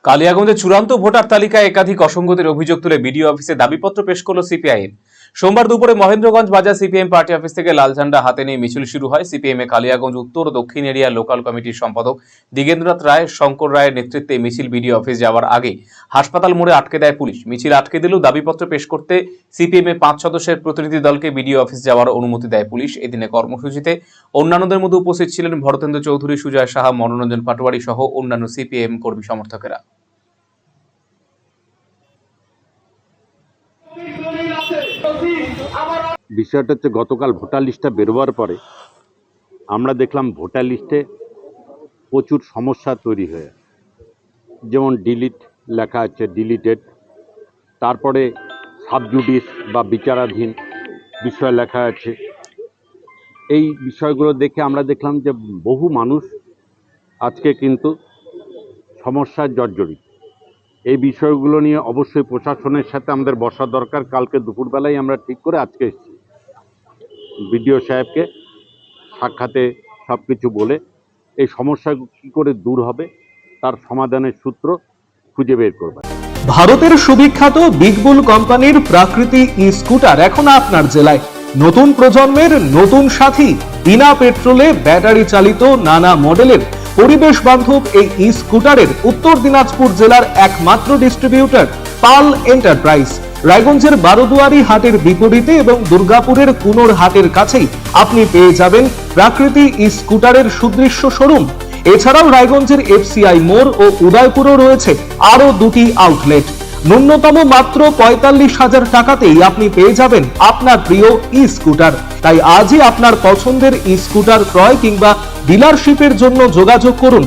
কালিয়াগঞ্জে চূড়ান্ত ভোটার তালিকায় একাধিক অসঙ্গতির অভিযোগ তুলে বিডিও অফিসে দাবিপত্র পেশ করল সিপিআইএম। সোমবার দুপুরে মহেন্দ্রগঞ্জ বাজার সিপিএম পার্টি অফিস থেকে লাল ঝান্ডা হাতে নিয়ে মিছিল শুরু হয়। সিপিএম এ কালিয়াগঞ্জ উত্তর ও দক্ষিণ এরিয়া লোকাল কমিটির সম্পাদক দিগেন্দ্রনাথ রায় শঙ্কর রায়ের নেতৃত্বে মিছিল বিডিও অফিস যাওয়ার আগে হাসপাতাল মোড়ে আটকে দেয় পুলিশ। মিছিল আটকে দিলেও দাবিপত্র পেশ করতে সিপিএম এ 5 সদস্যের প্রতিনিধি দলকে বিডিও অফিস যাওয়ার অনুমতি দেয় পুলিশ। এদিনে কর্মসূচিতে অন্যান্যদের মধ্যে উপস্থিত ছিলেন ভরতেন্দ্র চৌধুরী, সুজয় সাহা, মনোরঞ্জন পাটোয়ারি সহ অন্যান্য সিপিএম কর্মী সমর্থকেরা। বিষয়টা হচ্ছে গতকাল ভোটার লিস্টটা বেরোবার পরে আমরা দেখলাম ভোটার লিস্টে প্রচুর সমস্যা তৈরি হয়ে, যেমন ডিলিট লেখা আছে, ডিলিটেড, তারপরে সাবজুডিস বা বিচারাধীন বিষয় লেখা আছে। এই বিষয়গুলো দেখে আমরা দেখলাম যে বহু মানুষ আজকে কিন্তু সমস্যার জর্জরিত। এই বিষয়গুলো নিয়ে অবশ্যই প্রশাসনের সাথে আমাদের বসা দরকার। কালকে দুপুরবেলায় আমরা ঠিক করে আজকে এসেছি বিডিও সাহেবকে সাক্ষাতে সব কিছু বলে এই সমস্যা কী করে দূর হবে তার সমাধানের সূত্র খুঁজে বের করবেন। ভারতের সুবিখ্যাত বিগ বুল কোম্পানির প্রাকৃতিক ই স্কুটার এখন আপনার জেলায়। নতুন প্রজন্মের নতুন সাথী, বিনা পেট্রোলে ব্যাটারি চালিত নানা মডেলের পরিবেশ বান্ধব এই ই স্কুটারের উত্তর দিনাজপুর জেলার একমাত্র ডিস্ট্রিবিউটর পাল এন্টারপ্রাইজ। রায়গঞ্জের বারোদুয়ারি হাটের বিপরীতে এবং দুর্গাপুরের কুনোর হাটের কাছেই আপনি পেয়ে যাবেন প্রাকৃতিক ই স্কুটারের সুদৃশ্য শোরুম। এছাড়াও রায়গঞ্জের এফসিআই মোড় ও উদয়পুরেও রয়েছে আরো 2টি আউটলেট। ন্যূনতম মাত্র 45,000 টাকাতেই আপনি পেয়ে যাবেন আপনার প্রিয় ই স্কুটার। তাই আজই আপনার পছন্দের ই স্কুটার ক্রয় কিংবা ডিলারশিপের জন্য যোগাযোগ করুন